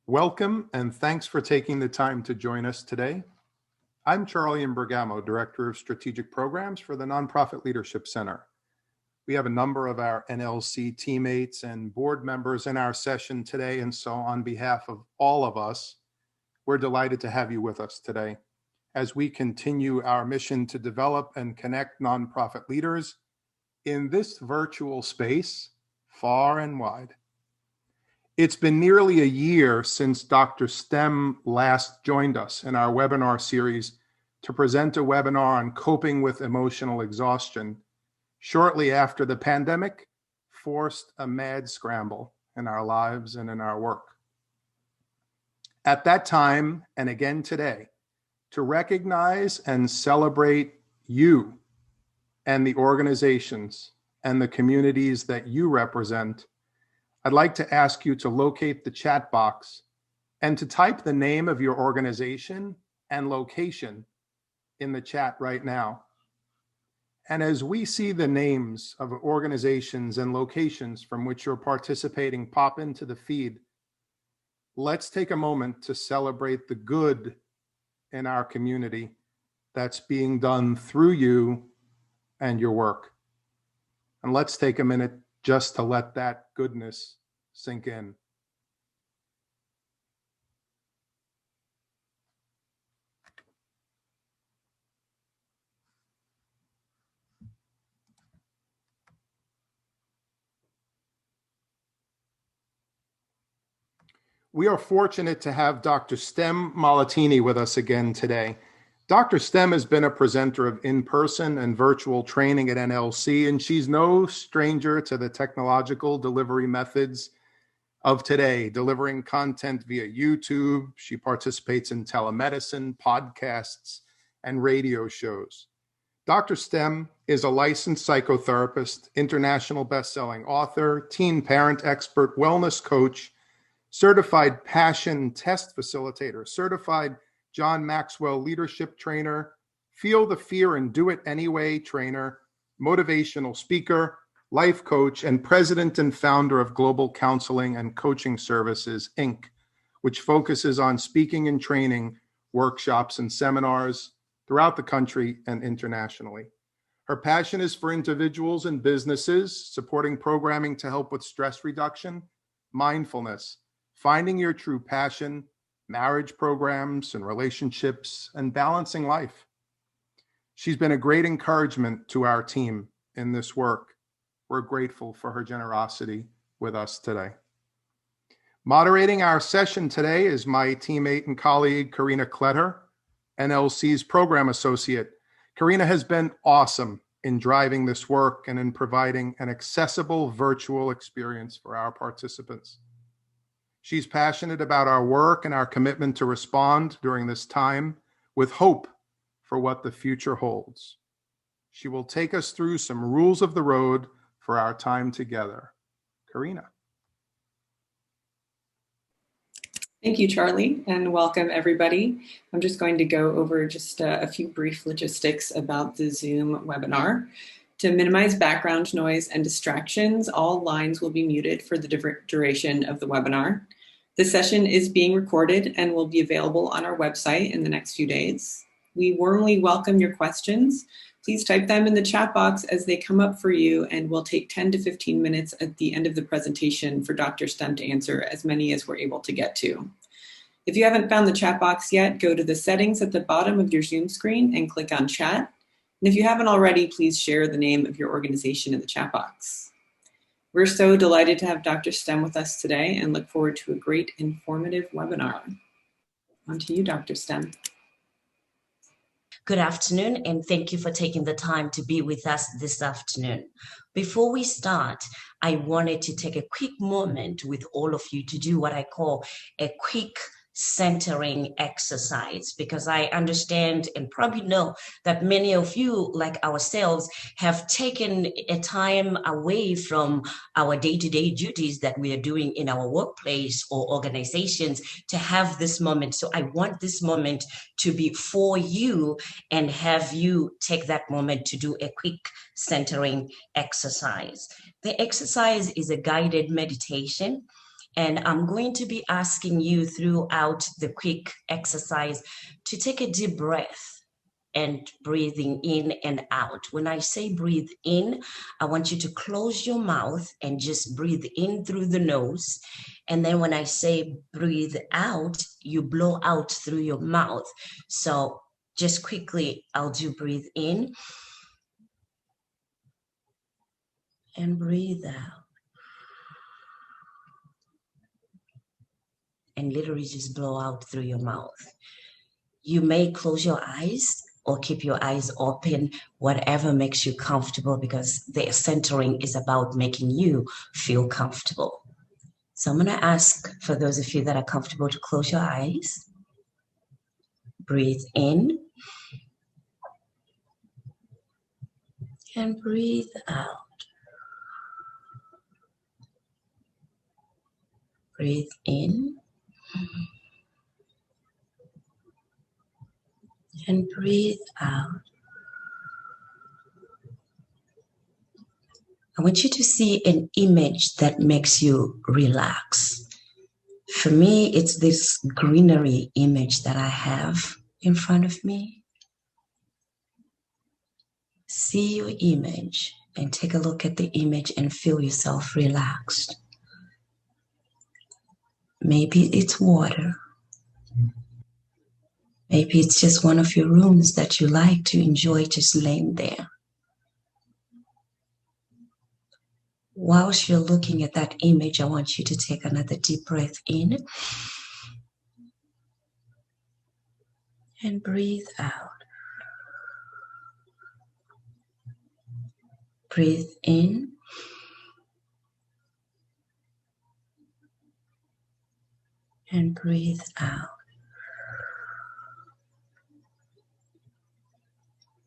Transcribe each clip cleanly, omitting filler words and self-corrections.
Welcome and thanks for taking the time to join us today. I'm Charlie Imbergamo, Director of Strategic Programs for the Nonprofit Leadership Center. We have a number of our NLC teammates and board members in our session today, and so on behalf of all of us, we're delighted to have you with us today as we continue our mission to develop and connect nonprofit leaders in this virtual space, far and wide. It's been nearly a year since Dr. Stem last joined us in our webinar series to present a webinar on coping with emotional exhaustion, shortly after the pandemic forced a mad scramble in our lives and in our work. At that time, and again today, to recognize and celebrate you and the organizations and the communities that you represent, I'd like to ask you to locate the chat box and to type the name of your organization and location in the chat right now. And as we see the names of organizations and locations from which you're participating pop into the feed, let's take a moment to celebrate the good in our community that's being done through you and your work. And let's take a minute just to let that goodness sink in. We are fortunate to have Dr. Stem Malatini with us again today. Dr. Stem has been a presenter of in-person and virtual training at NLC, and she's no stranger to the technological delivery methods of today, delivering content via YouTube. She participates in telemedicine, podcasts, and radio shows. Dr. Stem is a licensed psychotherapist, international best-selling author, teen parent expert, wellness coach, certified passion test facilitator, certified John Maxwell leadership trainer, feel the fear and do it anyway trainer, motivational speaker, life coach, and president and founder of Global Counseling and Coaching Services, Inc., which focuses on speaking and training workshops and seminars throughout the country and internationally. Her passion is for individuals and businesses, supporting programming to help with stress reduction, mindfulness, finding your true passion, marriage programs and relationships, and balancing life. She's been a great encouragement to our team in this work. We're grateful for her generosity with us today. Moderating our session today is my teammate and colleague, Karina Kletter, NLC's program associate. Karina has been awesome in driving this work and in providing an accessible virtual experience for our participants. She's passionate about our work and our commitment to respond during this time with hope for what the future holds. She will take us through some rules of the road for our time together. Karina. Thank you, Charlie, and welcome everybody. I'm just going to go over just a few brief logistics about the Zoom webinar. To minimize background noise and distractions, all lines will be muted for the duration of the webinar. The session is being recorded and will be available on our website in the next few days. We warmly welcome your questions. Please type them in the chat box as they come up for you, and we'll take 10 to 15 minutes at the end of the presentation for Dr. Stem to answer as many as we're able to get to. If you haven't found the chat box yet, go to the settings at the bottom of your Zoom screen and click on chat. And if you haven't already, please share the name of your organization in the chat box. We're so delighted to have Dr. Stem with us today and look forward to a great informative webinar. On to you, Dr. Stem. Good afternoon, and thank you for taking the time to be with us this afternoon. Before we start, I wanted to take a quick moment with all of you to do what I call a quick centering exercise, because I understand and probably know that many of you, like ourselves, have taken a time away from our day-to-day duties that we are doing in our workplace or organizations to have this moment. So I want this moment to be for you and have you take that moment to do a quick centering exercise. The exercise is a guided meditation, And I'm going to be asking you throughout the quick exercise to take a deep breath and breathing in and out. When I say breathe in, I want you to close your mouth and just breathe in through the nose. And then when I say breathe out, you blow out through your mouth. So just quickly, I'll do breathe in and breathe out. And literally just blow out through your mouth. You may close your eyes or keep your eyes open, whatever makes you comfortable, because the centering is about making you feel comfortable. So I'm going to ask for those of you that are comfortable to close your eyes. Breathe in and breathe out. Breathe in and breathe out. I want you to see an image that makes you relax. For me, it's this greenery image that I have in front of me. See your image and take a look at the image and feel yourself relaxed. Maybe it's water. Maybe it's just one of your rooms that you like to enjoy just laying there. Whilst you're looking at that image, I want you to take another deep breath in and breathe out. Breathe in and breathe out.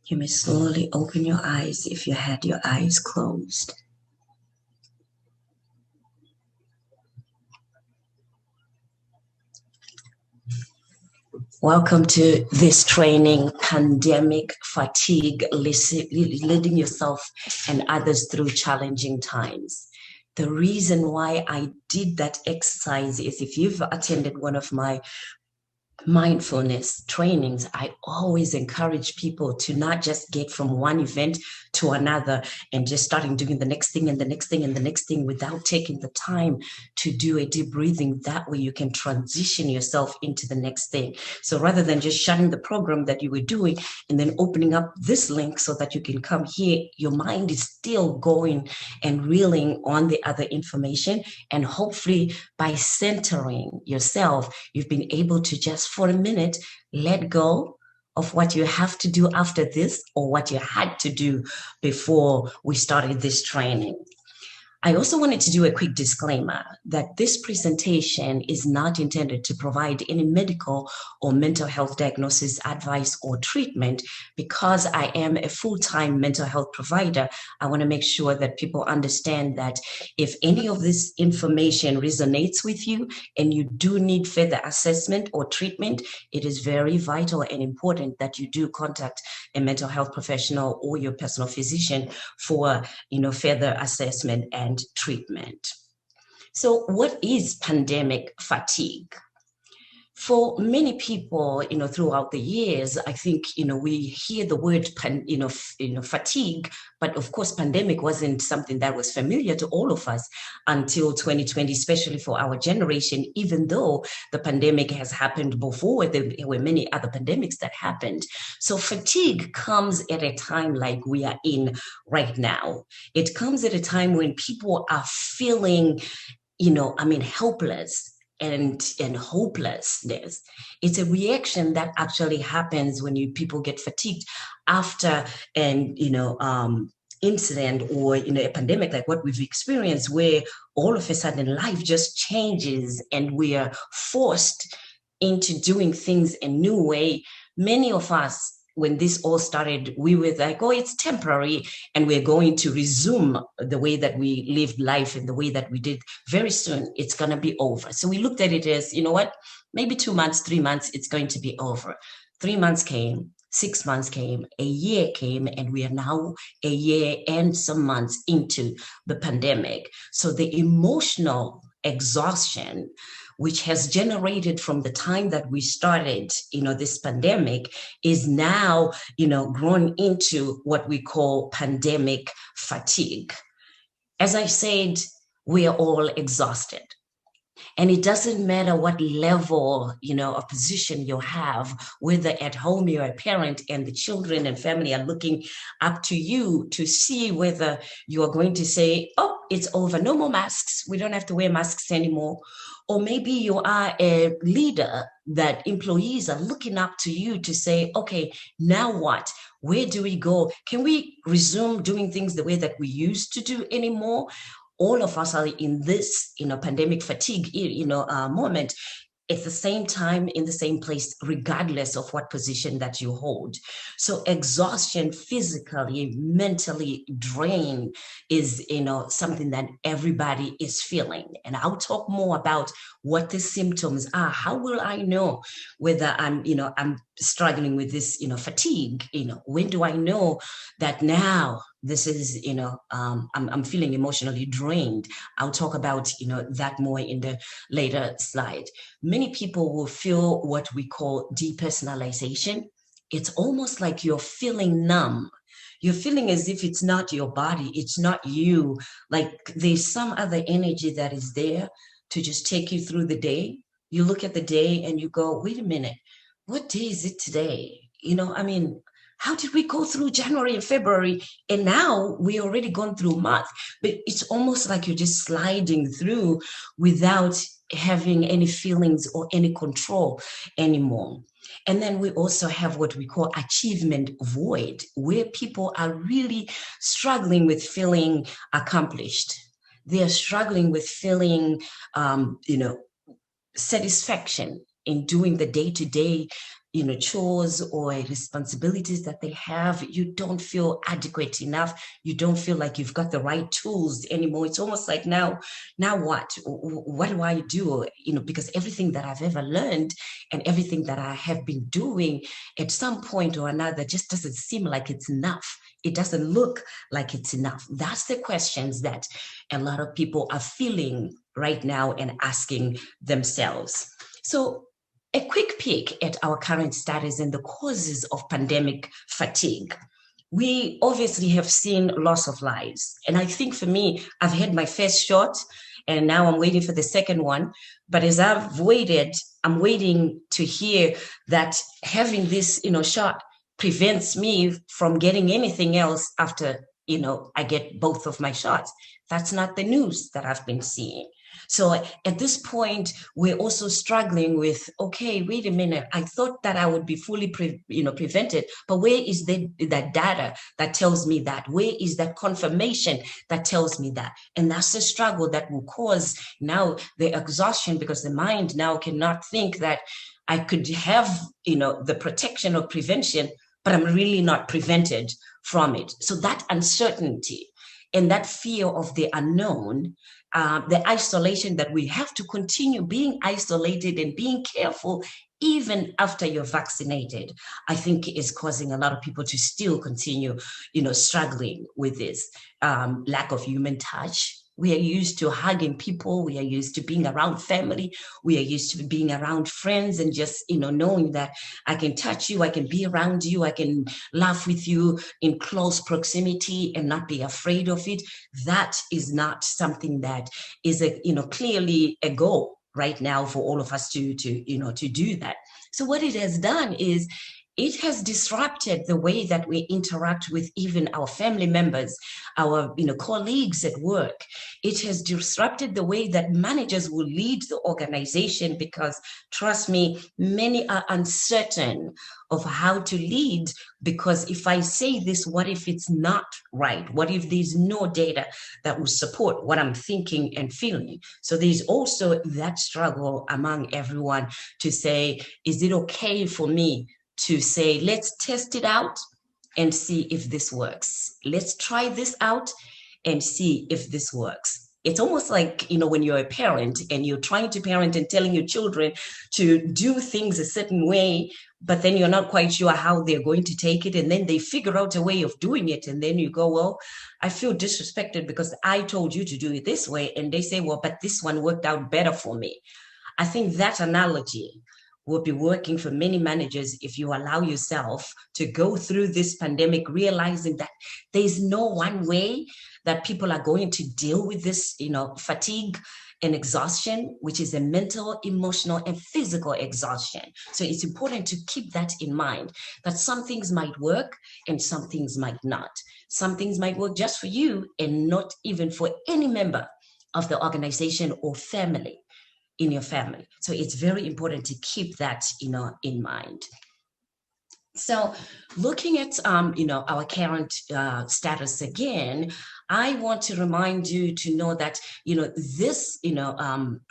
You may slowly open your eyes if you had your eyes closed. Welcome to this training, Pandemic Fatigue, leading yourself and others through challenging times. The reason why I did that exercise is if you've attended one of my mindfulness trainings, I always encourage people to not just get from one event to another and just starting doing the next thing and the next thing and the next thing without taking the time to do a deep breathing. That way you can transition yourself into the next thing. So rather than just shutting the program that you were doing and then opening up this link so that you can come here, your mind is still going and reeling on the other information. And hopefully by centering yourself, you've been able to just for a minute let go of what you have to do after this or what you had to do before we started this training. I also wanted to do a quick disclaimer that this presentation is not intended to provide any medical or mental health diagnosis, advice, or treatment. Because I am a full-time mental health provider, I want to make sure that people understand that if any of this information resonates with you and you do need further assessment or treatment, it is very vital and important that you do contact a mental health professional or your personal physician for further assessment and treatment. So what is pandemic fatigue? For many people, throughout the years, I think, we hear the word, fatigue, but of course, pandemic wasn't something that was familiar to all of us until 2020, especially for our generation, even though the pandemic has happened before. There were many other pandemics that happened. So fatigue comes at a time like we are in right now. It comes at a time when people are feeling, helpless and hopelessness. It's a reaction that actually happens when people get fatigued after an incident or a pandemic like what we've experienced, where all of a sudden life just changes and we are forced into doing things a new way. Many of us, when this all started, we were like, oh, it's temporary, and we're going to resume the way that we lived life and the way that we did. Very soon, it's going to be over. So we looked at it as, maybe 2 months, 3 months, it's going to be over. 3 months came, 6 months came, a year came, and we are now a year and some months into the pandemic. So the emotional exhaustion, which has generated from the time that we started, this pandemic, is now, grown into what we call pandemic fatigue. As I said, we are all exhausted. And it doesn't matter what level, of position you have, whether at home you're a parent and the children and family are looking up to you to see whether you are going to say, oh, it's over, no more masks, we don't have to wear masks anymore. Or maybe you are a leader that employees are looking up to you to say, okay, now what? Where do we go? Can we resume doing things the way that we used to do anymore? All of us are in this, pandemic fatigue, moment at the same time, in the same place, regardless of what position that you hold. So exhaustion, physically, mentally drained is, something that everybody is feeling. And I'll talk more about what the symptoms are. How will I know whether I'm struggling with this, fatigue? When do I know that now this is, I'm feeling emotionally drained? I'll talk about, that more in the later slide. Many people will feel what we call depersonalization. It's almost like you're feeling numb. You're feeling as if it's not your body, it's not you. Like there's some other energy that is there to just take you through the day. You look at the day and you go, wait a minute, what day is it today? How did we go through January and February and now we already gone through March? But it's almost like you're just sliding through without having any feelings or any control anymore. And then we also have what we call achievement void, where people are really struggling with feeling accomplished. They are struggling with feeling, satisfaction in doing the day-to-day chores or responsibilities that they have. You don't feel adequate enough. You don't feel like you've got the right tools anymore. It's almost like now what? What do I do? Because everything that I've ever learned and everything that I have been doing at some point or another just doesn't seem like it's enough. It doesn't look like it's enough. That's the questions that a lot of people are feeling right now and asking themselves. So a quick peek at our current status and the causes of pandemic fatigue. We obviously have seen loss of lives. And I think for me, I've had my first shot and now I'm waiting for the second one. But as I've waited, I'm waiting to hear that having this, shot prevents me from getting anything else after, I get both of my shots. That's not the news that I've been seeing. So at this point, we're also struggling with, okay, wait a minute, I thought that I would be fully prevented, but where is that data that tells me that? Where is that confirmation that tells me that? And that's the struggle that will cause now the exhaustion, because the mind now cannot think that I could have, the protection or prevention, but I'm really not prevented from it. So that uncertainty and that fear of the unknown, the isolation that we have to continue being isolated and being careful even after you're vaccinated, I think is causing a lot of people to still continue, struggling with this lack of human touch. We are used to hugging people. We are used to being around family. We are used to being around friends and just, knowing that I can touch you, I can be around you, I can laugh with you in close proximity and not be afraid of it. That is not something that is clearly a goal right now for all of us to do that. So what it has done is it has disrupted the way that we interact with even our family members, our colleagues at work. It has disrupted the way that managers will lead the organization, because trust me, many are uncertain of how to lead, because if I say this, what if it's not right? What if there's no data that will support what I'm thinking and feeling? So there's also that struggle among everyone to say, is it okay for me to say, let's test it out and see if this works. Let's try this out and see if this works. it's almost like, when you're a parent and you're trying to parent and telling your children to do things a certain way, but then you're not quite sure how they're going to take it. And then they figure out a way of doing it. And then you go, well, I feel disrespected because I told you to do it this way. And they say, well, but this one worked out better for me. I think that analogy will be working for many managers if you allow yourself to go through this pandemic, realizing that there's no one way that people are going to deal with this, fatigue and exhaustion, which is a mental, emotional, and physical exhaustion. So it's important to keep that in mind, that some things might work and some things might not. Some things might work just for you and not even for any member of the organization or family in your family. So it's very important to keep that, in mind. So looking at, our current status again, I want to remind you to know that, this,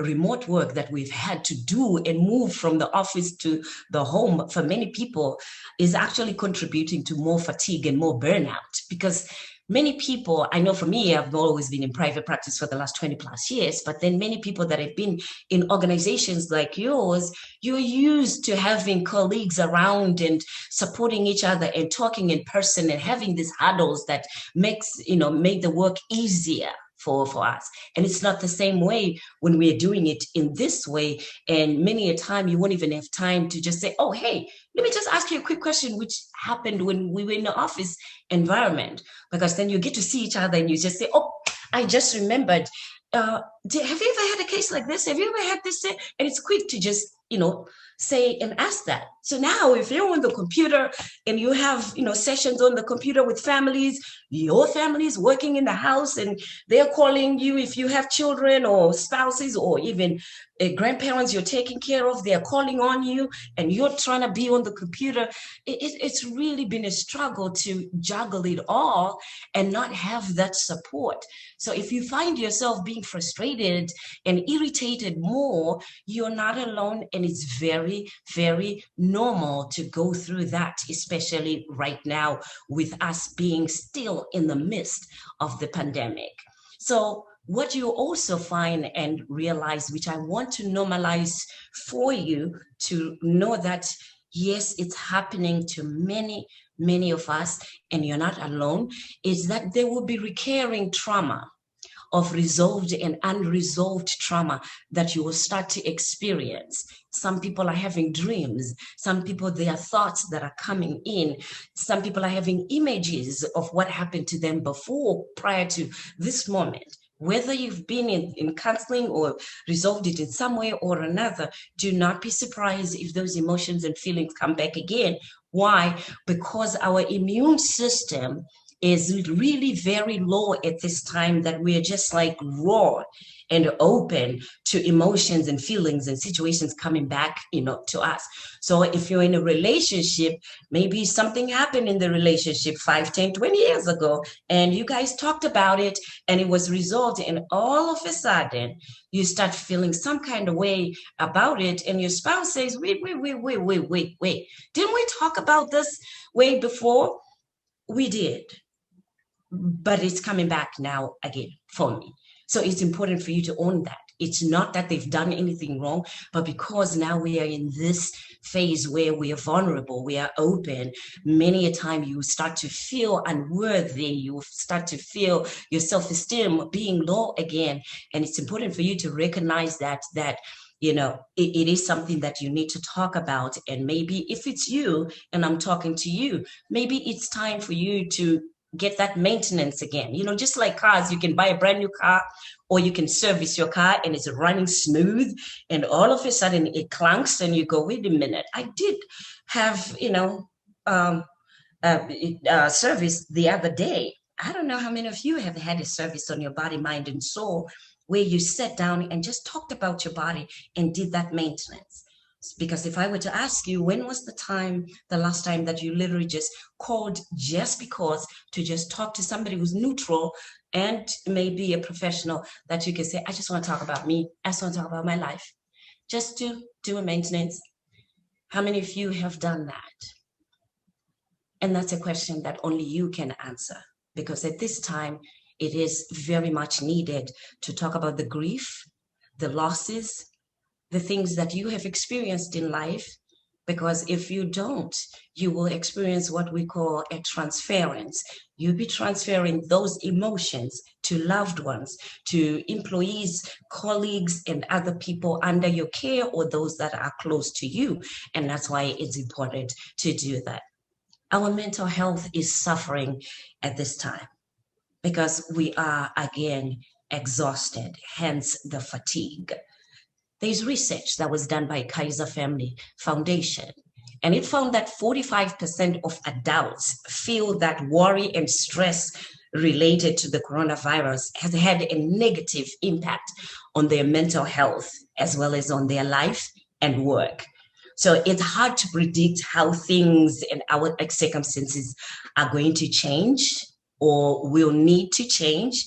remote work that we've had to do and move from the office to the home for many people is actually contributing to more fatigue and more burnout, because many people, I know for me, I've always been in private practice for the last 20 plus years, but then many people that have been in organizations like yours, you're used to having colleagues around and supporting each other and talking in person and having these huddles that make the work easier for us. And it's not the same way when we're doing it in this way. And many a time you won't even have time to just say, oh, hey, let me just ask you a quick question, which happened when we were in the office environment, because then you get to see each other and you just say, oh, I just remembered. Have you ever had a case like this? Have you ever had this? And it's quick to just, say and ask that. So now if you're on the computer and you have, sessions on the computer with families, your family is working in the house and they're calling you, if you have children or spouses or even grandparents you're taking care of, they're calling on you and you're trying to be on the computer. It's really been a struggle to juggle it all and not have that support. So if you find yourself being frustrated and irritated more, you're not alone, and it's very, very normal to go through that, especially right now with us being still in the midst of the pandemic. So what you also find and realize, which I want to normalize for you to know that, yes, it's happening to many of us, and you're not alone, is that there will be recurring trauma of resolved and unresolved trauma that you will start to experience. Some people are having dreams. Some people, there are thoughts that are coming in. Some people are having images of what happened to them before, prior to this moment. Whether you've been in counseling or resolved it in some way or another, do not be surprised if those emotions and feelings come back again. Why? Because our immune system is really very low at this time, that we're just like raw and open to emotions and feelings and situations coming back, to us. So if you're in a relationship, maybe something happened in the relationship 5, 10, 20 years ago, and you guys talked about it and it was resolved, and all of a sudden you start feeling some kind of way about it, and your spouse says, wait, didn't we talk about this way before? We did, but it's coming back now again for me. So it's important for you to own that. It's not that they've done anything wrong, but because now we are in this phase where we are vulnerable, we are open, many a time you start to feel unworthy, you start to feel your self-esteem being low again. And it's important for you to recognize that it is something that you need to talk about. And maybe if it's you and I'm talking to you, maybe it's time for you to get that maintenance again. Just like cars, you can buy a brand new car or you can service your car and it's running smooth, and all of a sudden it clunks and you go, wait a minute, I did have, service the other day. I don't know how many of you have had a service on your body, mind, and soul, where you sat down and just talked about your body and did that maintenance. Because if I were to ask you, when was the last time that you literally just called just because to just talk to somebody who's neutral and maybe a professional, that you can say, I just want to talk about me. I just want to talk about my life. Just to do a maintenance. How many of you have done that? And that's a question that only you can answer, because at this time, it is very much needed to talk about the grief, the losses, the things that you have experienced in life, because if you don't, you will experience what we call a transference. You'll be transferring those emotions to loved ones, to employees, colleagues, and other people under your care or those that are close to you. And that's why it's important to do that. Our mental health is suffering at this time because we are, again, exhausted, hence the fatigue. There's research that was done by Kaiser Family Foundation, and it found that 45% of adults feel that worry and stress related to the coronavirus has had a negative impact on their mental health as well as on their life and work. So it's hard to predict how things and our circumstances are going to change or will need to change.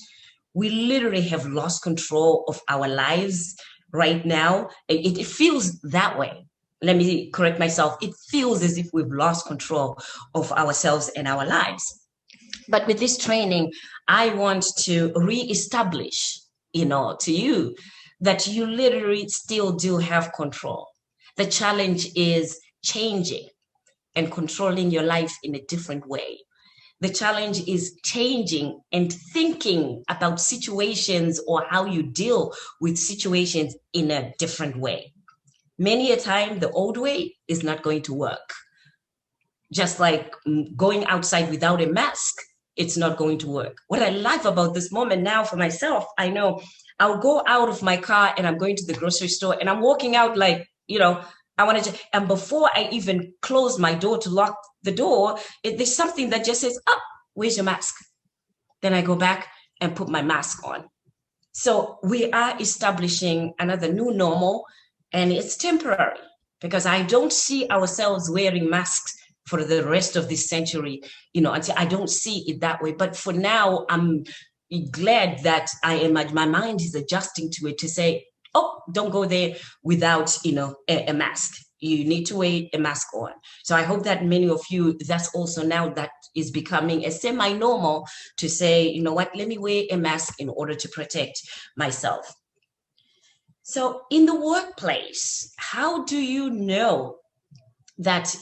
We literally have lost control of our lives right now. It feels that way. Let me correct myself. It feels as if we've lost control of ourselves and our lives. But with this training, I want to reestablish, to you that you literally still do have control. The challenge is changing and controlling your life in a different way. The challenge is changing and thinking about situations or how you deal with situations in a different way. Many a time, the old way is not going to work. Just like going outside without a mask, it's not going to work. What I love about this moment now for myself, I know I'll go out of my car and I'm going to the grocery store and I'm walking out like, I want to, and before I even close my door to lock the door, there's something that just says, oh, where's your mask? Then I go back and put my mask on. So we are establishing another new normal, and it's temporary because I don't see ourselves wearing masks for the rest of this century, until I don't see it that way. But for now, I'm glad that my mind is adjusting to it to say, oh, don't go there without, a mask. You need to wear a mask on. So I hope that many of you, that's also now that is becoming a semi-normal to say, you know what, let me wear a mask in order to protect myself. So in the workplace, how do you know that,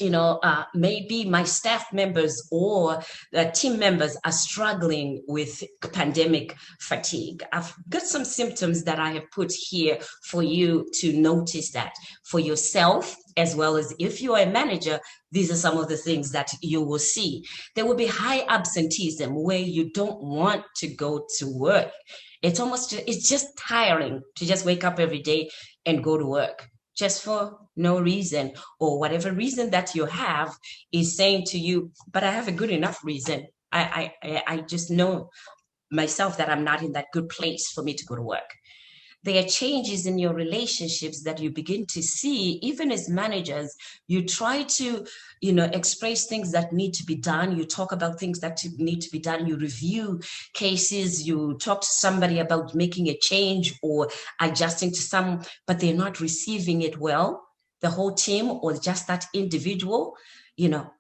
maybe my staff members or the team members are struggling with pandemic fatigue? I've got some symptoms that I have put here for you to notice that for yourself, as well as if you are a manager, these are some of the things that you will see. There will be high absenteeism where you don't want to go to work. It's just tiring to just wake up every day and go to work just for no reason, or whatever reason that you have is saying to you, but I have a good enough reason. I just know myself that I'm not in that good place for me to go to work. There are changes in your relationships that you begin to see. Even as managers, you try to, express things that need to be done. You talk about things that need to be done. You review cases. You talk to somebody about making a change or adjusting to some, but they're not receiving it well. The whole team or just that individual,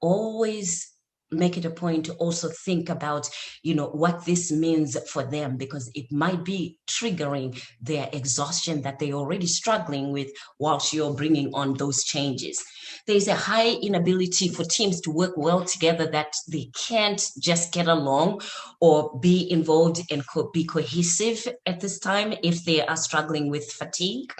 always make it a point to also think about, what this means for them, because it might be triggering their exhaustion that they're already struggling with whilst you're bringing on those changes. There's a high inability for teams to work well together, that they can't just get along or be involved and be cohesive at this time if they are struggling with fatigue.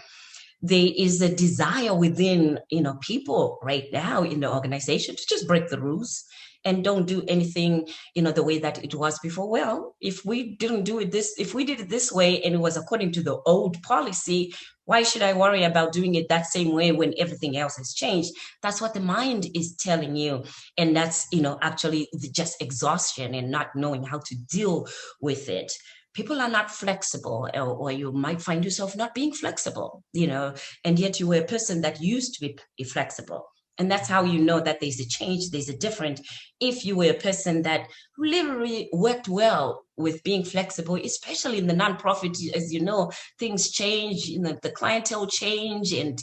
There is a desire within, people right now in the organization to just break the rules and don't do anything, the way that it was before. Well, if we did it this way and it was according to the old policy, why should I worry about doing it that same way when everything else has changed? That's what the mind is telling you. And that's, actually just exhaustion and not knowing how to deal with it. People are not flexible, or you might find yourself not being flexible, and yet you were a person that used to be flexible. And that's how you know that there's a change, there's a difference if you were a person that literally worked well with being flexible, especially in the nonprofit, as you know, things change, the clientele change, and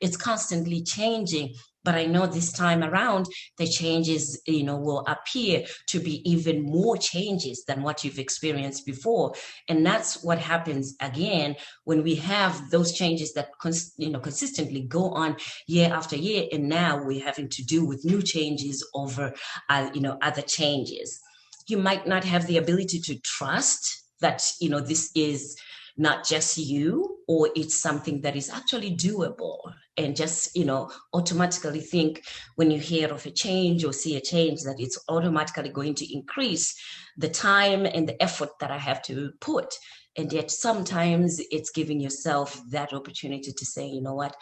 it's constantly changing. But I know this time around, the changes, will appear to be even more changes than what you've experienced before. And that's what happens again when we have those changes that consistently go on year after year. And now we're having to deal with new changes over, other changes. You might not have the ability to trust that, this is not just you, or it's something that is actually doable, and just automatically think when you hear of a change or see a change that it's automatically going to increase the time and the effort that I have to put. And yet sometimes it's giving yourself that opportunity to say, you know what,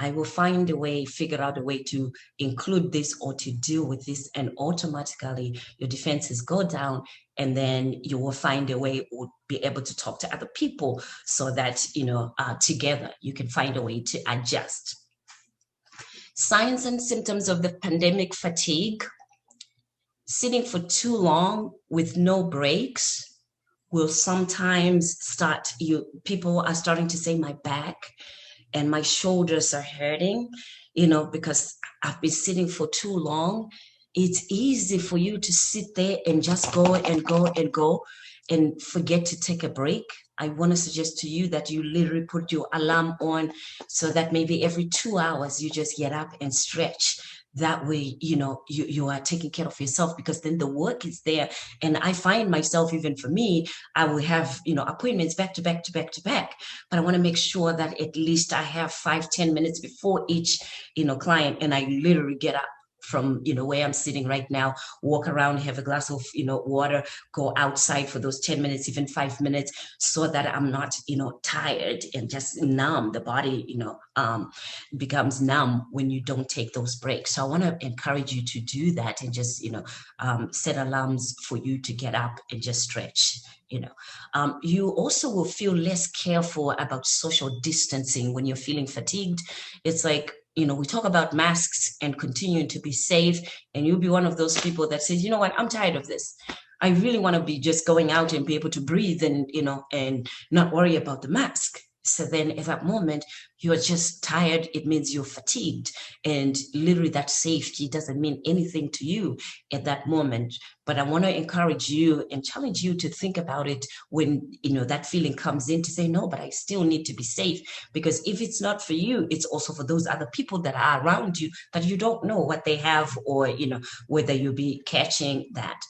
I will find a way, figure out a way to include this or to deal with this, and automatically your defenses go down, and then you will find a way or be able to talk to other people so that, together you can find a way to adjust. Signs and symptoms of the pandemic fatigue: sitting for too long with no breaks will sometimes start, people are starting to say, my back and my shoulders are hurting, because I've been sitting for too long. It's easy for you to sit there and just go and go and go and forget to take a break. I want to suggest to you that you literally put your alarm on so that maybe every 2 hours you just get up and stretch. That way, you are taking care of yourself, because then the work is there. And I find myself, even for me, I will have, appointments back to back to back to back. But I want to make sure that at least I have 5-10 minutes before each, client. And I literally get up from, where I'm sitting right now, walk around, have a glass of, water, go outside for those 10 minutes, even 5 minutes, so that I'm not, tired and just numb. The body, becomes numb when you don't take those breaks. So I want to encourage you to do that, and just, set alarms for you to get up and just stretch. You also will feel less careful about social distancing when you're feeling fatigued. It's like, we talk about masks and continuing to be safe, and you'll be one of those people that says, you know what, I'm tired of this. I really want to be just going out and be able to breathe and, and not worry about the mask. So then at that moment, you're just tired. It means you're fatigued. And literally that safety doesn't mean anything to you at that moment. But I want to encourage you and challenge you to think about it when, that feeling comes in, to say, no, but I still need to be safe. Because if it's not for you, it's also for those other people that are around you that you don't know what they have, or, whether you'll be catching that.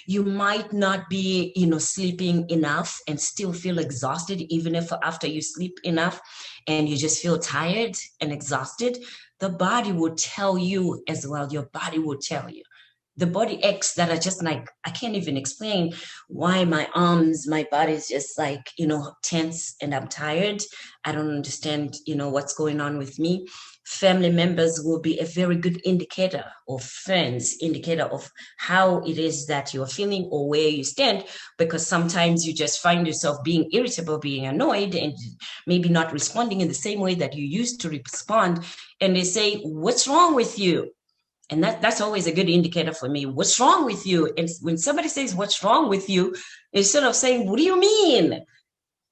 You might not be, sleeping enough and still feel exhausted, even if after you sleep enough and you just feel tired and exhausted. The body will tell you as well. Your body will tell you. The body aches that are just like, I can't even explain why my arms, my body is just like, tense, and I'm tired. I don't understand, what's going on with me. Family members will be a very good indicator, or friends indicator, of how it is that you're feeling or where you stand, because sometimes you just find yourself being irritable, being annoyed, and maybe not responding in the same way that you used to respond. And they say, what's wrong with you? And that's always a good indicator for me. What's wrong with you? And when somebody says, what's wrong with you? Instead of saying, what do you mean?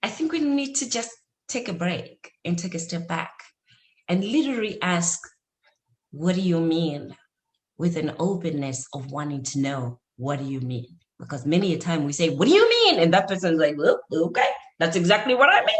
I think we need to just take a break and take a step back and literally ask, what do you mean? With an openness of wanting to know, what do you mean? Because many a time we say, what do you mean? And that person's like, well, okay, that's exactly what I mean.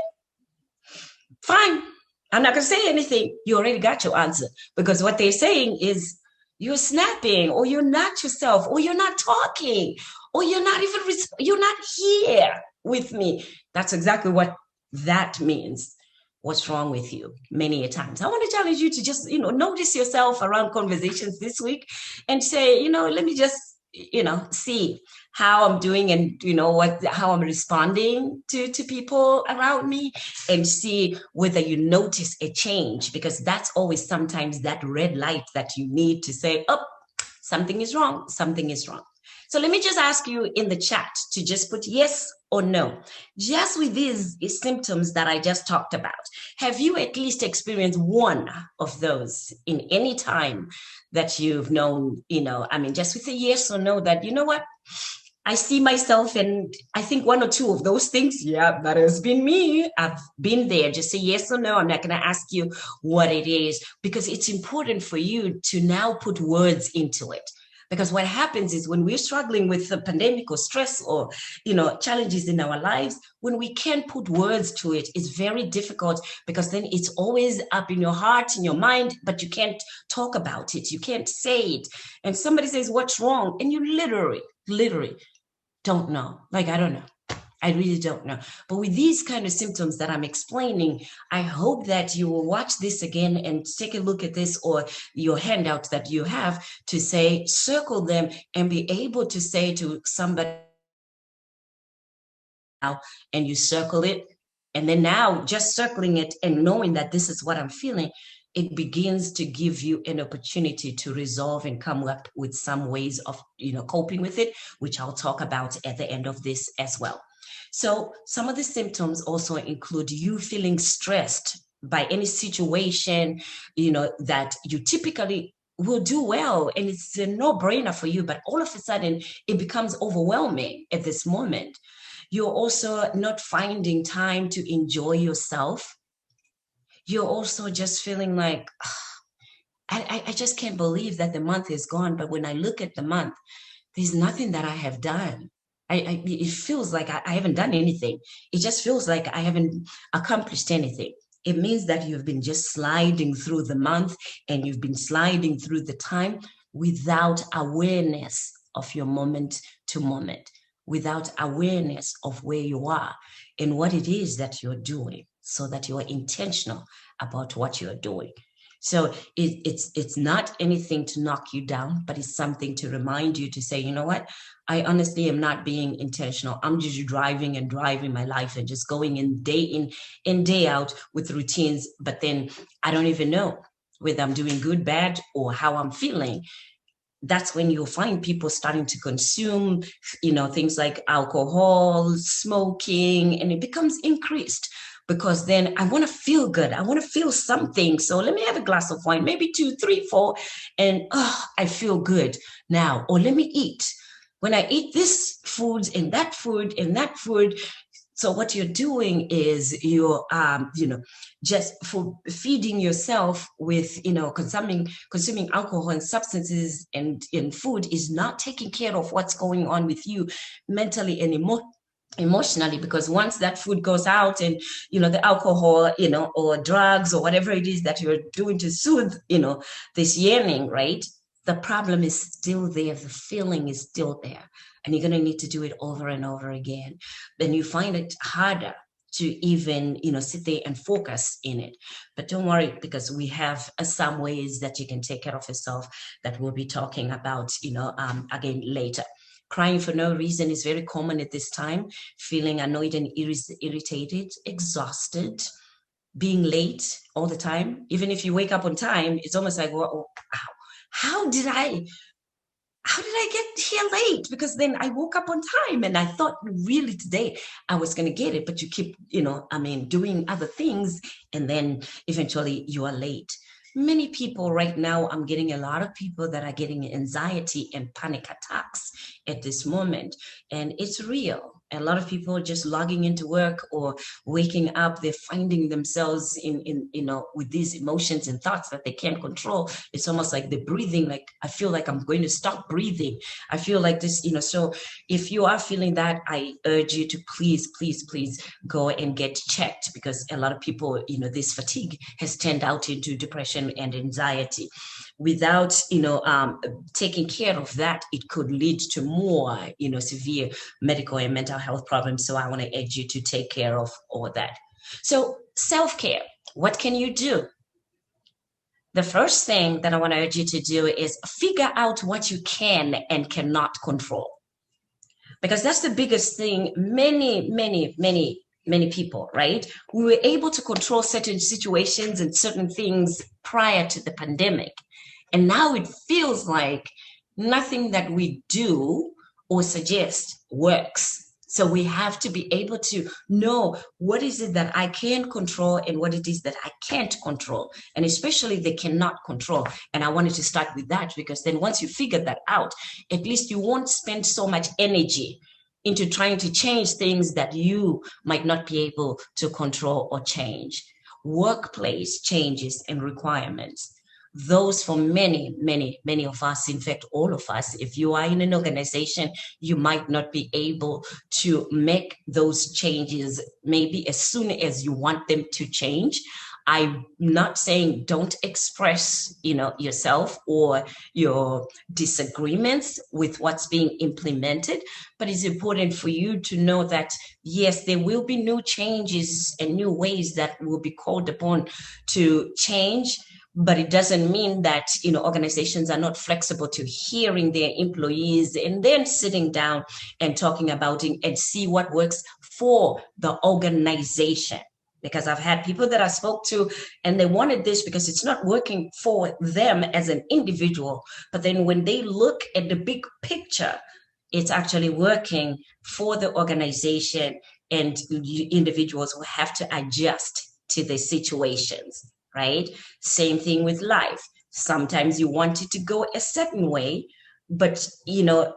Fine. I'm not going to say anything. You already got your answer. Because what they're saying is, you're snapping, or you're not yourself, or you're not talking, or you're not even, you're not here with me. That's exactly what that means. What's wrong with you? Many a times. I want to challenge you to just, notice yourself around conversations this week and say, let me just, see how I'm doing, and, how I'm responding to people around me, and see whether you notice a change, because that's always sometimes that red light that you need to say, oh, Something is wrong. Something is wrong. So let me just ask you in the chat to just put yes or no. Just with these symptoms that I just talked about, have you at least experienced one of those in any time that you've known, just with a yes or no that, you know what, I see myself, and I think one or two of those things, yeah, that has been me. I've been there. Just say yes or no. I'm not going to ask you what it is, because it's important for you to now put words into it. Because what happens is when we're struggling with the pandemic or stress or, challenges in our lives, when we can't put words to it, it's very difficult, because then it's always up in your heart, in your mind, but you can't talk about it. You can't say it. And somebody says, what's wrong? And you literally don't know. Like, I don't know. I really don't know. But with these kind of symptoms that I'm explaining, I hope that you will watch this again and take a look at this or your handout that you have to say, circle them and be able to say to somebody now, and you circle it. And then now just circling it and knowing that this is what I'm feeling, it begins to give you an opportunity to resolve and come up with some ways of, coping with it, which I'll talk about at the end of this as well. So some of the symptoms also include you feeling stressed by any situation, that you typically will do well, and it's a no-brainer for you, but all of a sudden it becomes overwhelming at this moment. You're also not finding time to enjoy yourself. You're also just feeling like, I just can't believe that the month is gone. But when I look at the month, there's nothing that I have done. It feels like I haven't done anything. It just feels like I haven't accomplished anything. It means that you've been just sliding through the month, and you've been sliding through the time without awareness of your moment to moment, without awareness of where you are and what it is that you're doing, so that you are intentional about what you're doing. So it's not anything to knock you down, but it's something to remind you to say, you know what, I honestly am not being intentional. I'm just driving my life and just going in day out with routines. But then I don't even know whether I'm doing good, bad, or how I'm feeling. That's when you'll find people starting to consume, things like alcohol, smoking, and it becomes increased. Because then I want to feel good. I want to feel something. So let me have a glass of wine, maybe 2, 3, 4, and I feel good now. Or let me eat. When I eat this food and that food and that food. So what you're doing is you're, just for feeding yourself with, consuming alcohol and substances and food is not taking care of what's going on with you mentally and emotionally, because once that food goes out and the alcohol or drugs or whatever it is that you're doing to soothe this yearning, right, the problem is still there, the feeling is still there, and you're going to need to do it over and over again. Then you find it harder to even sit there and focus in it. But don't worry, because we have some ways that you can take care of yourself that we'll be talking about again later. Crying for no reason is very common at this time. Feeling annoyed and irritated, exhausted, being late all the time. Even if you wake up on time, it's almost like, well, how did I get here late? Because then I woke up on time and I thought really today I was going to get it, but you keep, doing other things, and then eventually you are late. Many people right now, I'm getting a lot of people that are getting anxiety and panic attacks at this moment, and it's real. A lot of people are just logging into work or waking up, they're finding themselves in with these emotions and thoughts that they can't control. It's almost like they're breathing, like, I feel like I'm going to stop breathing. I feel like this, so if you are feeling that, I urge you to please go and get checked, because a lot of people, this fatigue has turned out into depression and anxiety. Without, taking care of that, it could lead to more, severe medical and mental health problems. So I want to urge you to take care of all that. So self-care, what can you do? The first thing that I want to urge you to do is figure out what you can and cannot control. Because that's the biggest thing. Many people, right? We were able to control certain situations and certain things prior to the pandemic. And now it feels like Nothing that we do or suggest works. So we have to be able to know what is it that I can control and what it is that I can't control, and especially they cannot control. And I wanted to start with that, because then once you figure that out, at least you won't spend so much energy into trying to change things that you might not be able to control or change. Workplace changes and requirements. Those for many, many, many of us, in fact, all of us, if you are in an organization, you might not be able to make those changes maybe as soon as you want them to change. I'm not saying don't express, yourself or your disagreements with what's being implemented, but it's important for you to know that, yes, there will be new changes and new ways that will be called upon to change. But it doesn't mean that, organizations are not flexible to hearing their employees and then sitting down and talking about it and see what works for the organization. Because I've had people that I spoke to and they wanted this because it's not working for them as an individual. But then when they look at the big picture, it's actually working for the organization, and individuals will have to adjust to the situations. Right? Same thing with life. Sometimes you want it to go a certain way, but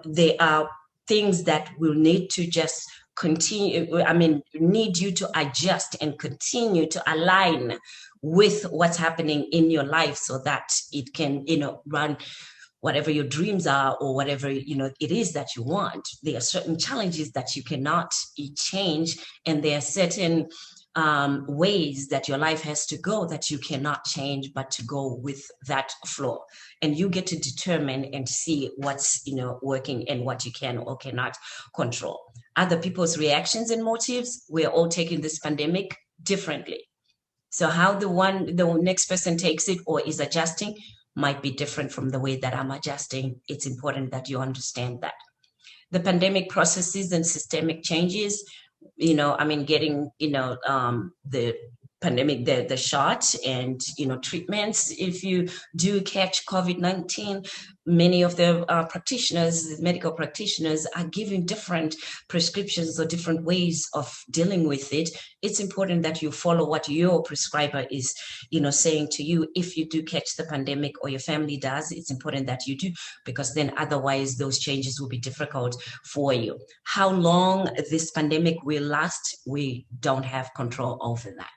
there are things that will need to just need you to adjust and continue to align with what's happening in your life so that it can, run whatever your dreams are or whatever, it is that you want. There are certain challenges that you cannot change, and there are certain ways that your life has to go that you cannot change, but to go with that flow. And you get to determine and see what's working and what you can or cannot control. Other people's reactions and motives, we're all taking this pandemic differently. So how the next person takes it or is adjusting might be different from the way that I'm adjusting. It's important that you understand that. The pandemic processes and systemic changes, getting, the pandemic, the shot and, treatments. If you do catch COVID-19, many of the medical practitioners are giving different prescriptions or different ways of dealing with it. It's important that you follow what your prescriber is, saying to you. If you do catch the pandemic or your family does, it's important that you do, because then otherwise those changes will be difficult for you. How long this pandemic will last, we don't have control over that.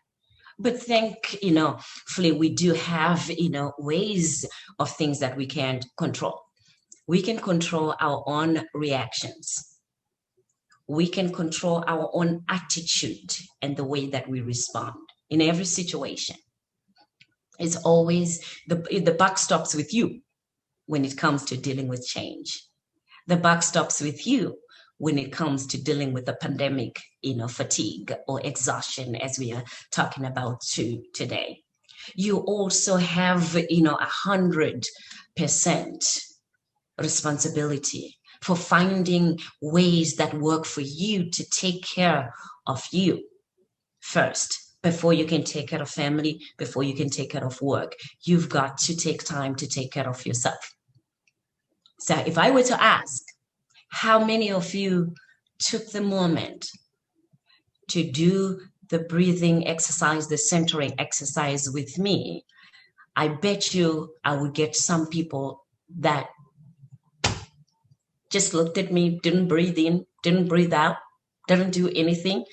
But thankfully, we do have, ways of things that we can control. We can control our own reactions. We can control our own attitude and the way that we respond in every situation. It's always the buck stops with you when it comes to dealing with change. The buck stops with you when it comes to dealing with the pandemic, fatigue or exhaustion, as we are talking about today. You also have, 100% responsibility for finding ways that work for you to take care of you first. Before you can take care of family, before you can take care of work, you've got to take time to take care of yourself. So if I were to ask, how many of you took the moment to do the breathing exercise, the centering exercise with me? I bet you I would get some people that just looked at me, didn't breathe in, didn't breathe out, didn't do anything.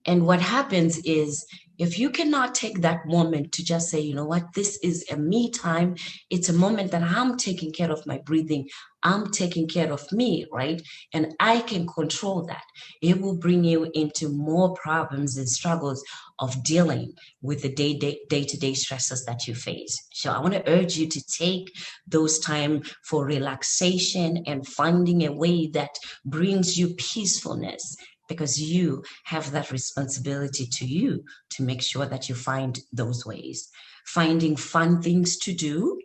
And what happens is, if you cannot take that moment to just say, you know what, this is a me time. It's a moment that I'm taking care of my breathing. I'm taking care of me, right? And I can control that. It will bring you into more problems and struggles of dealing with the day-to-day stresses that you face. So I want to urge you to take those time for relaxation and finding a way that brings you peacefulness, because you have that responsibility to you to make sure that you find those ways. Finding fun things to do.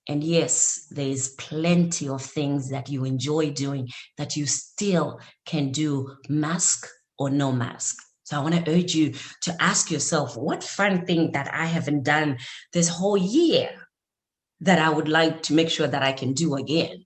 And yes, there's plenty of things that you enjoy doing that you still can do, mask or no mask. So I want to urge you to ask yourself, what fun thing that I haven't done this whole year that I would like to make sure that I can do again?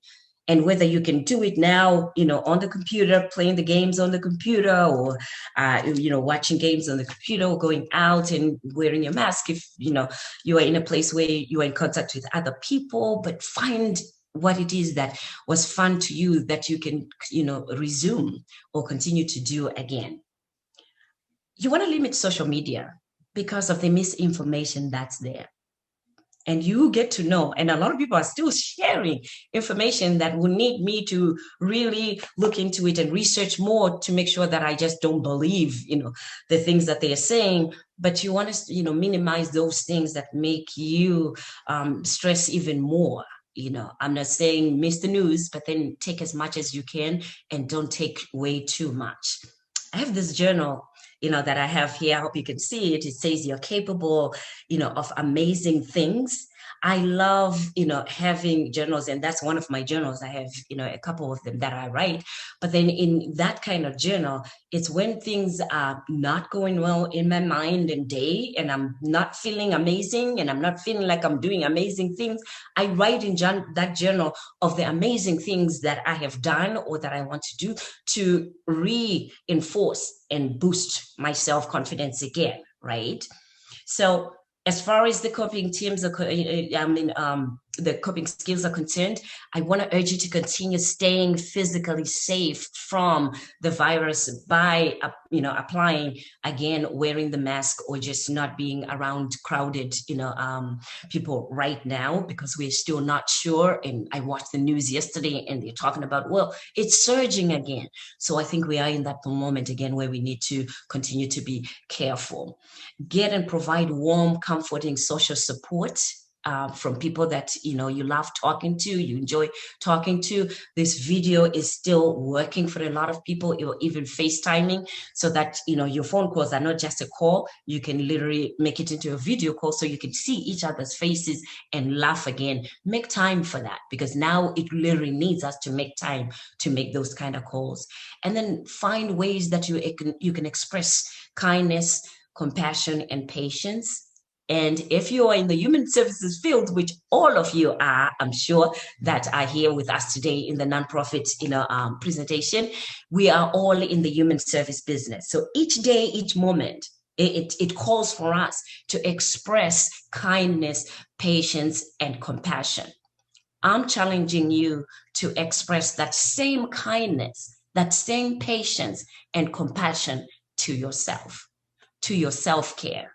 And whether you can do it now, on the computer, playing the games on the computer, or, watching games on the computer, or going out and wearing your mask if, you are in a place where you are in contact with other people, but find what it is that was fun to you that you can, resume or continue to do again. You want to limit social media because of the misinformation that's there. And you get to know, and a lot of people are still sharing information that will need me to really look into it and research more to make sure that I just don't believe, the things that they are saying. But you want to, minimize those things that make you stress even more. I'm not saying miss the news, but then take as much as you can and don't take way too much. I have this journal that I have here. I hope you can see it. It says you're capable, of amazing things. I love, having journals, and that's one of my journals. I have, a couple of them that I write. But then in that kind of journal, it's when things are not going well in my mind and day, and I'm not feeling amazing, and I'm not feeling like I'm doing amazing things. I write in that journal of the amazing things that I have done or that I want to do to reinforce and boost my self-confidence again, right? So as far as the coping teams are, the coping skills are concerned, I want to urge you to continue staying physically safe from the virus by, applying, again, wearing the mask or just not being around crowded, people right now, because we're still not sure. And I watched the news yesterday and they're talking about, well, it's surging again. So I think we are in that moment again where we need to continue to be careful. Get and provide warm, comforting social support from people that you love talking to, you enjoy talking to. This video is still working for a lot of people, or even FaceTiming, so that your phone calls are not just a call. You can literally make it into a video call so you can see each other's faces and laugh again. Make time for that, because now it literally needs us to make time to make those kind of calls. And then find ways that you can express kindness, compassion, and patience. And if you are in the human services field, which all of you are, I'm sure, that are here with us today in the nonprofit presentation, we are all in the human service business. So each day, each moment, it calls for us to express kindness, patience, and compassion. I'm challenging you to express that same kindness, that same patience and compassion to yourself, to your self-care,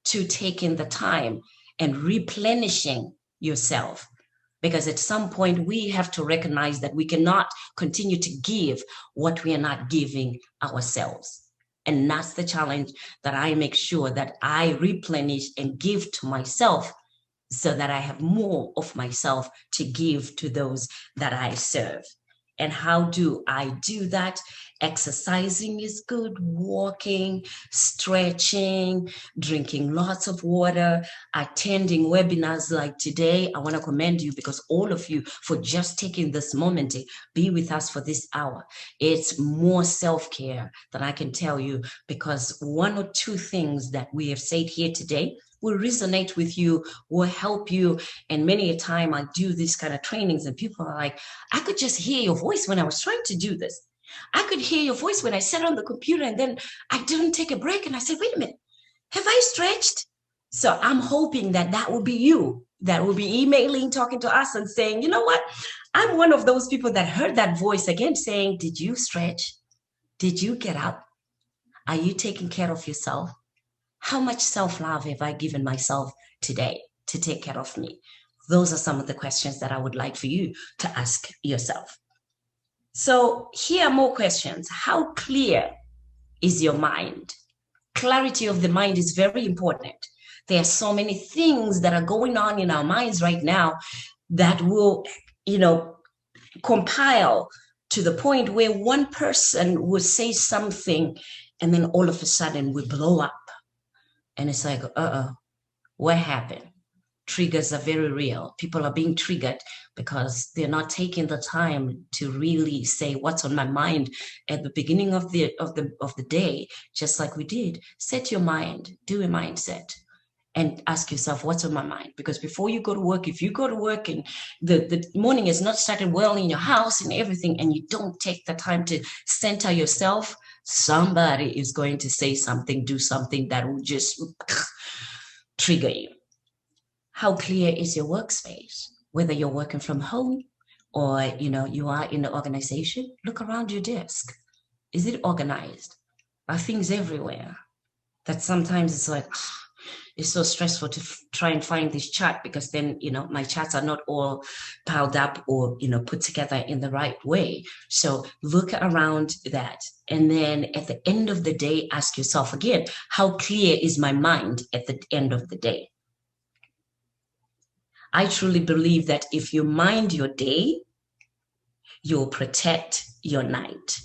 to taking the time and replenishing yourself. Because at some point we have to recognize that we cannot continue to give what we are not giving ourselves. And that's the challenge that I make sure that I replenish and give to myself, so that I have more of myself to give to those that I serve. And how do I do that? Exercising is good, walking, stretching, drinking lots of water, attending webinars like today. I want to commend you, because all of you, for just taking this moment to be with us for this hour. It's more self-care than I can tell you, because one or two things that we have said here today will resonate with you, will help you. And many a time I do these kind of trainings and people are like, I could just hear your voice when I was trying to do this. I could hear your voice when I sat on the computer and then I didn't take a break. And I said, wait a minute, have I stretched? So I'm hoping that that will be you, that will be emailing, talking to us and saying, you know what? I'm one of those people that heard that voice again saying, did you stretch? Did you get up? Are you taking care of yourself? How much self-love have I given myself today to take care of me? Those are some of the questions that I would like for you to ask yourself. So here are more questions. How clear is your mind? Clarity of the mind is very important. There are so many things that are going on in our minds right now that will, compile to the point where one person will say something and then all of a sudden we blow up. And it's like, what happened? Triggers are very real. People are being triggered because they're not taking the time to really say what's on my mind at the beginning of the day, just like we did. Set your mind, do a mindset. and ask yourself, what's on my mind? Because before you go to work, if you go to work and the morning has not started well in your house and everything, and you don't take the time to center yourself, somebody is going to say something, do something that will just trigger you. How clear is your workspace? Whether you're working from home or you are in the organization, look around your desk. Is it organized? Are things everywhere? That sometimes it's like, it's so stressful to try and find this chart, because then, my charts are not all piled up or, put together in the right way. So look around that. And then at the end of the day, ask yourself again, how clear is my mind at the end of the day? I truly believe that if you mind your day, you'll protect your night.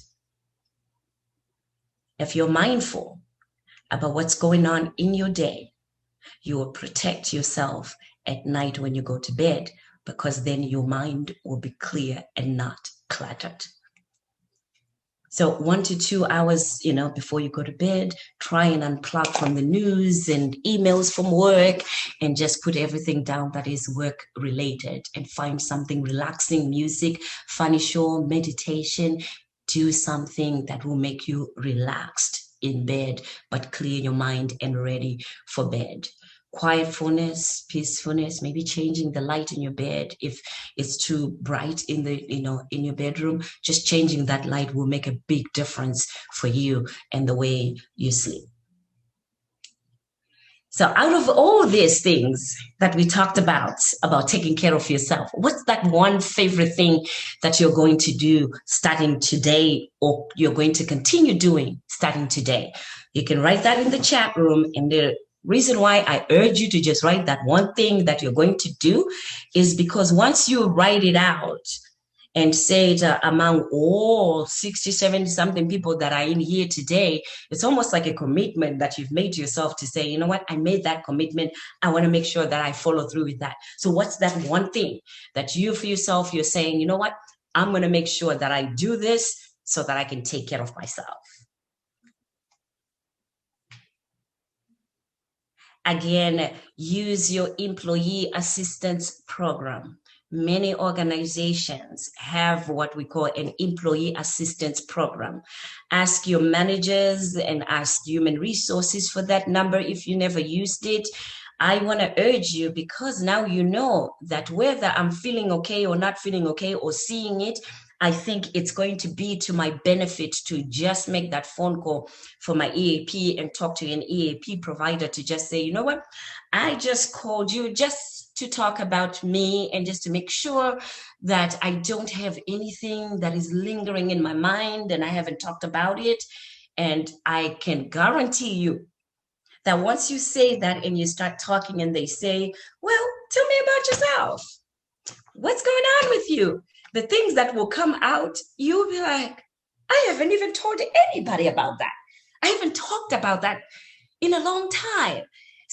If you're mindful about what's going on in your day, you will protect yourself at night when you go to bed, because then your mind will be clear and not cluttered. So 1 to 2 hours, before you go to bed, try and unplug from the news and emails from work, and just put everything down that is work related, and find something relaxing, music, funny show, meditation. Do something that will make you relaxed in bed, but clear your mind and ready for bed. Quietfulness, peacefulness, maybe changing the light in your bed. If it's too bright in your bedroom, just changing that light will make a big difference for you and the way you sleep. So out of all these things that we talked about taking care of yourself, what's that one favorite thing that you're going to do starting today, or you're going to continue doing starting today? You can write that in the chat room. And the reason why I urge you to just write that one thing that you're going to do is because once you write it out and say it among all 60, 70 something people that are in here today, it's almost like a commitment that you've made to yourself to say, you know what, I made that commitment. I want to make sure that I follow through with that. So what's that one thing that you for yourself, you're saying, you know what, I'm going to make sure that I do this so that I can take care of myself. Again, use your employee assistance program. Many organizations have what we call an employee assistance program. Ask your managers and ask human resources for that number if you never used it. I want to urge you, because now you know that whether I'm feeling okay or not feeling okay or seeing it, I think it's going to be to my benefit to just make that phone call for my EAP and talk to an EAP provider to just say, you know what, I just called you just to talk about me and just to make sure that I don't have anything that is lingering in my mind and I haven't talked about it. And I can guarantee you that once you say that and you start talking and they say, well, tell me about yourself. What's going on with you? The things that will come out, you'll be like, I haven't even told anybody about that. I haven't talked about that in a long time.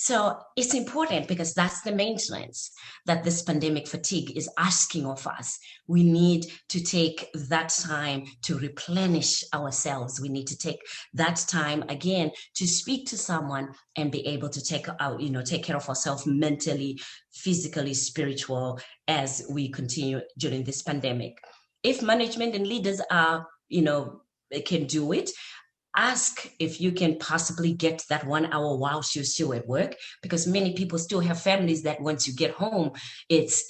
So it's important, because that's the maintenance that this pandemic fatigue is asking of us. We need to take that time to replenish ourselves. We need to take that time again to speak to someone and be able to take care of ourselves mentally, physically, spiritual, as we continue during this pandemic. If management and leaders can do it, ask if you can possibly get that 1 hour whilst you're still at work, because many people still have families that once you get home, it's,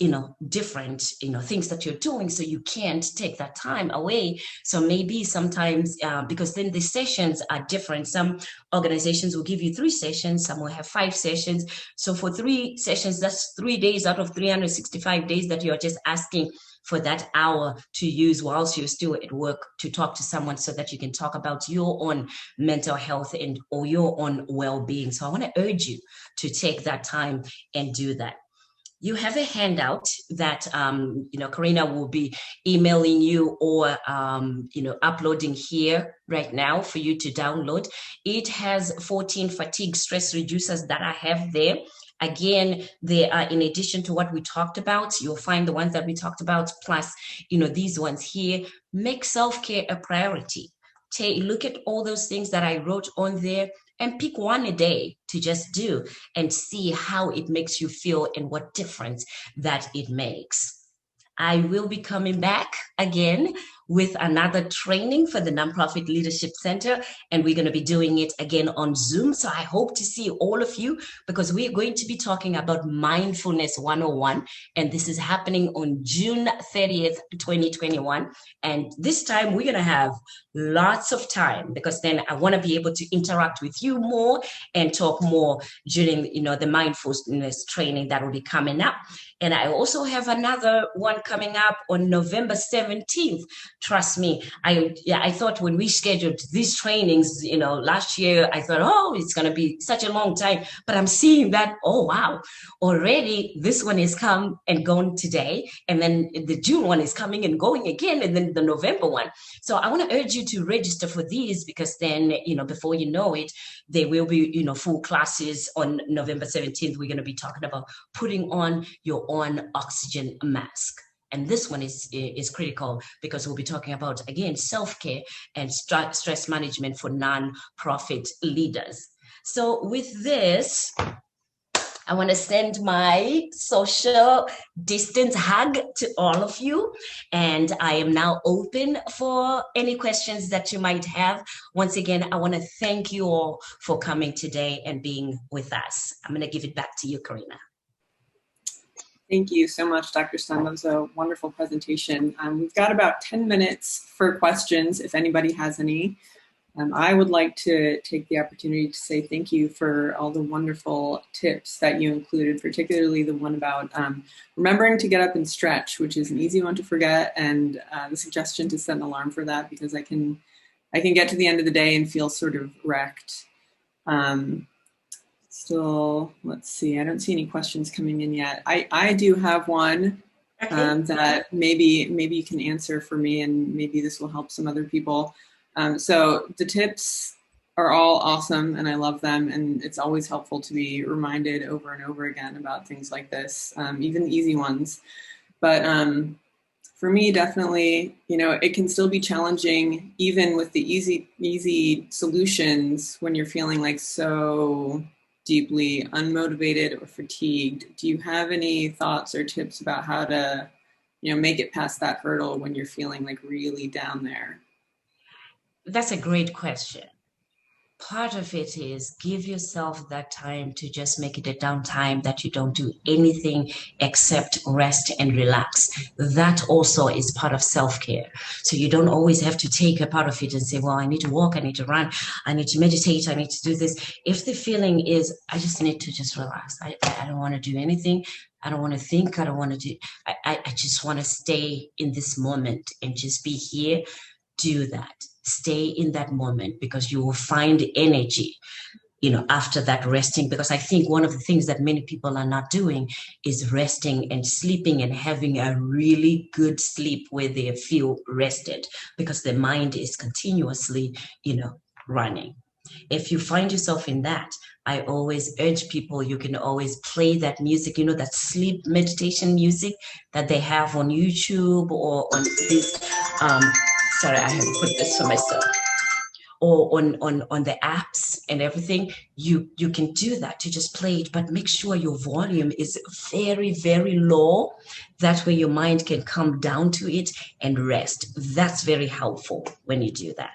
different, things that you're doing. So you can't take that time away. So maybe sometimes, because then the sessions are different. Some organizations will give you 3 sessions. Some will have 5 sessions. So for 3 sessions, that's 3 days out of 365 days that you're just asking for that hour to use whilst you're still at work to talk to someone, so that you can talk about your own mental health or your own well-being. So I want to urge you to take that time and do that. You have a handout that Karina will be emailing you or uploading here right now for you to download. It has 14 fatigue stress reducers that I have there. Again, they are in addition to what we talked about. You'll find the ones that we talked about, plus, these ones here. Make self-care a priority. Look at all those things that I wrote on there. and pick one a day to just do and see how it makes you feel and what difference that it makes. I will be coming back again with another training for the Nonprofit Leadership Center, and we're going to be doing it again on Zoom. So I hope to see all of you, because we're going to be talking about Mindfulness 101, and this is happening on June 30th, 2021. And this time we're going to have lots of time, because then I want to be able to interact with you more and talk more during, the mindfulness training that will be coming up. And I also have another one coming up on November 17th. Trust me, I thought when we scheduled these trainings, last year, I thought, oh, it's going to be such a long time. But I'm seeing that, oh, wow, already this one is come and gone today. And then the June one is coming and going again. And then the November one. So I want to urge you to register for these, because then, before you know it, there will be, full classes on November 17th. We're going to be talking about putting on your own oxygen mask. And this one is critical, because we'll be talking about, again, self-care and stress management for nonprofit leaders. So with this, I want to send my social distance hug to all of you. And I am now open for any questions that you might have. Once again, I want to thank you all for coming today and being with us. I'm going to give it back to you, Karina. Thank you so much, Dr. Stem. That was a wonderful presentation. We've got about 10 minutes for questions, if anybody has any. I would like to take the opportunity to say thank you for all the wonderful tips that you included, particularly the one about remembering to get up and stretch, which is an easy one to forget, and the suggestion to set an alarm for that, because I can get to the end of the day and feel sort of wrecked. Still, let's see, I don't see any questions coming in yet. I do have one that maybe you can answer for me, and maybe this will help some other people. So the tips are all awesome, and I love them, and it's always helpful to be reminded over and over again about things like this, even the easy ones. But for me, definitely, it can still be challenging, even with the easy solutions, when you're feeling like so deeply unmotivated or fatigued. Do you have any thoughts or tips about how to, make it past that hurdle when you're feeling like really down there? That's a great question. Part of it is give yourself that time to just make it a downtime, that you don't do anything except rest and relax. That also is part of self-care. So you don't always have to take a part of it and say, well, I need to walk, I need to run, I need to meditate, I need to do this. If the feeling is, I just need to just relax. I don't want to do anything. I don't want to think. I don't want to do, I just want to stay in this moment and just be here. Do that. Stay in that moment, because you will find energy, after that resting. Because I think one of the things that many people are not doing is resting and sleeping and having a really good sleep where they feel rested, because their mind is continuously, running. If you find yourself in that, I always urge people, you can always play that music, that sleep meditation music that they have on YouTube or on this, sorry, I have put this for myself, or on the apps and everything. You can do that, to just play it, but make sure your volume is very, very low. That way your mind can come down to it and rest. That's very helpful when you do that.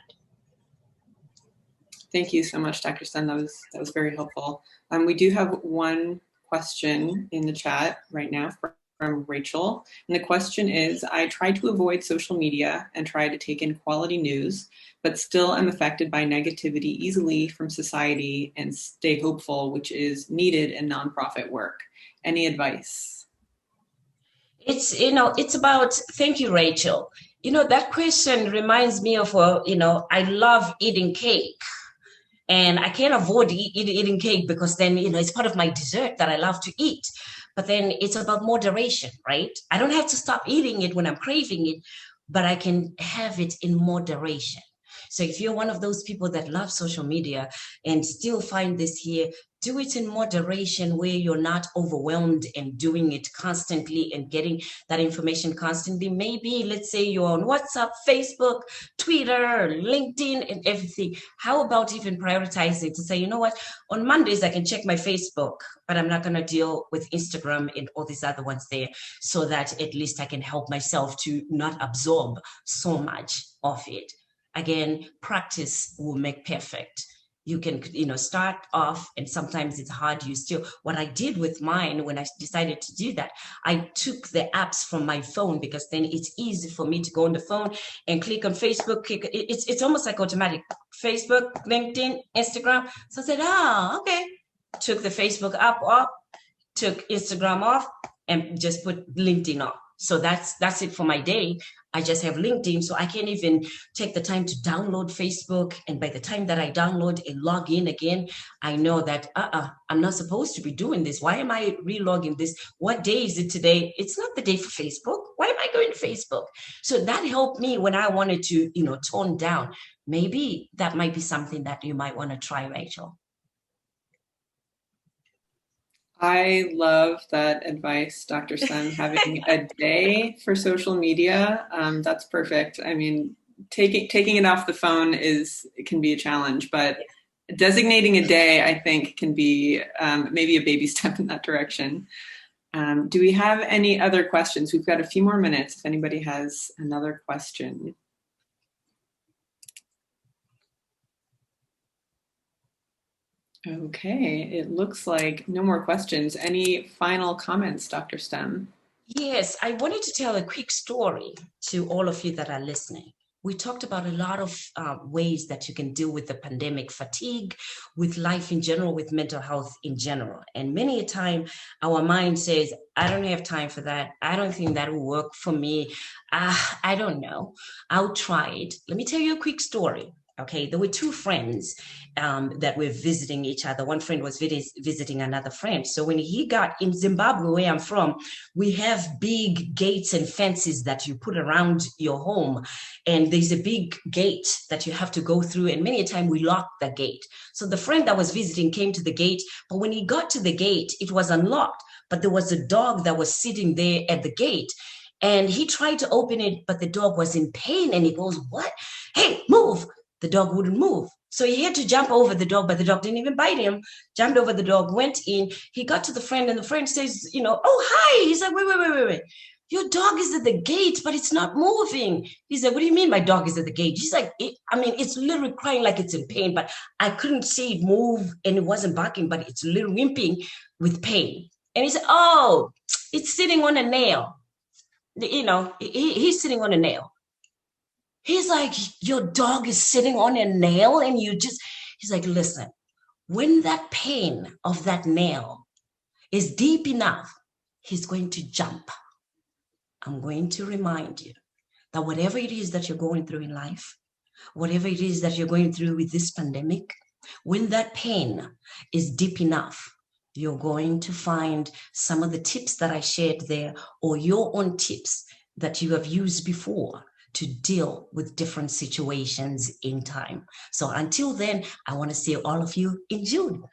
Thank you so much, Dr. Stem. That was very helpful. We do have one question in the chat right now from Rachel. And the question is, I try to avoid social media and try to take in quality news, but still am affected by negativity easily from society and stay hopeful, which is needed in nonprofit work. Any advice? It's about, thank you, Rachel. That question reminds me of, I love eating cake. And I can't avoid eating cake, because then, it's part of my dessert that I love to eat. But then it's about moderation, right? I don't have to stop eating it when I'm craving it, but I can have it in moderation. So if you're one of those people that love social media and still find this here, do it in moderation where you're not overwhelmed and doing it constantly and getting that information constantly. Maybe let's say you're on WhatsApp, Facebook, Twitter, LinkedIn, and everything. How about even prioritizing to say, you know what, on Mondays I can check my Facebook, but I'm not going to deal with Instagram and all these other ones there, so that at least I can help myself to not absorb so much of it. Again, practice will make perfect. You can, start off, and sometimes it's hard. What I did with mine when I decided to do that, I took the apps from my phone, because then it's easy for me to go on the phone and click on Facebook. It's almost like automatic. Facebook, LinkedIn, Instagram. So I said, okay. Took the Facebook app off, took Instagram off, and just put LinkedIn off. So that's it for my day. I just have LinkedIn, so I can't even take the time to download Facebook. And by the time that I download and log in again, I know that I'm not supposed to be doing this. Why am I re-logging this? What day is it today? It's not the day for Facebook. Why am I going to Facebook? So that helped me when I wanted to, tone down. Maybe that might be something that you might want to try, Rachel. I love that advice, Dr. Stem, having a day for social media. That's perfect. I mean, taking it off the phone can be a challenge, but designating a day, I think, can be maybe a baby step in that direction. Do we have any other questions? We've got a few more minutes if anybody has another question. Okay, it looks like no more questions. Any final comments, Dr. Stem? Yes, I wanted to tell a quick story to all of you that are listening. We talked about a lot of ways that you can deal with the pandemic fatigue, with life in general, with mental health in general. And many a time our mind says, I don't have time for that. I don't think that will work for me. I don't know. I'll try it. Let me tell you a quick story. Okay, there were two friends that were visiting each other. One friend was visiting another friend. So when he got in Zimbabwe, where I'm from, we have big gates and fences that you put around your home. And there's a big gate that you have to go through. And many a time we lock the gate. So the friend that was visiting came to the gate. But when he got to the gate, it was unlocked. But there was a dog that was sitting there at the gate. And he tried to open it, but the dog was in pain. And he goes, what? Hey, move. The dog wouldn't move. So he had to jump over the dog, but the dog didn't even bite him. Jumped over the dog, went in. He got to the friend, and the friend says, oh, hi. He's like, wait. Your dog is at the gate, but it's not moving. He said, what do you mean my dog is at the gate? He's like, it's literally crying like it's in pain, but I couldn't see it move, and it wasn't barking, but it's literally whimpering with pain. And he said, oh, it's sitting on a nail. He's sitting on a nail. He's like, your dog is sitting on a nail, and he's like, listen, when that pain of that nail is deep enough, he's going to jump. I'm going to remind you that whatever it is that you're going through in life, whatever it is that you're going through with this pandemic, when that pain is deep enough, you're going to find some of the tips that I shared there, or your own tips that you have used before, to deal with different situations in time. So until then, I want to see all of you in June.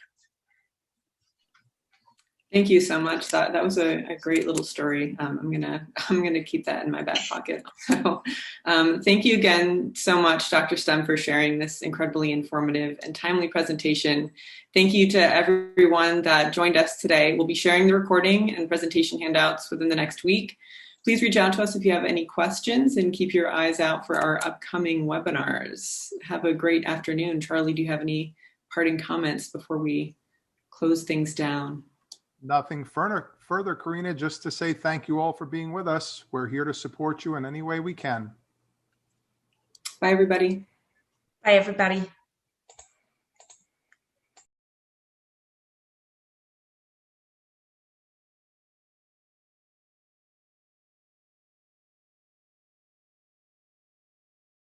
Thank you so much. That was a great little story. I'm gonna keep that in my back pocket. So, thank you again so much, Dr. Stem, for sharing this incredibly informative and timely presentation. Thank you to everyone that joined us today. We'll be sharing the recording and presentation handouts within the next week. Please reach out to us if you have any questions, and keep your eyes out for our upcoming webinars. Have a great afternoon. Charlie, do you have any parting comments before we close things down? Nothing further, Karina, just to say thank you all for being with us. We're here to support you in any way we can. Bye, everybody. Bye, everybody.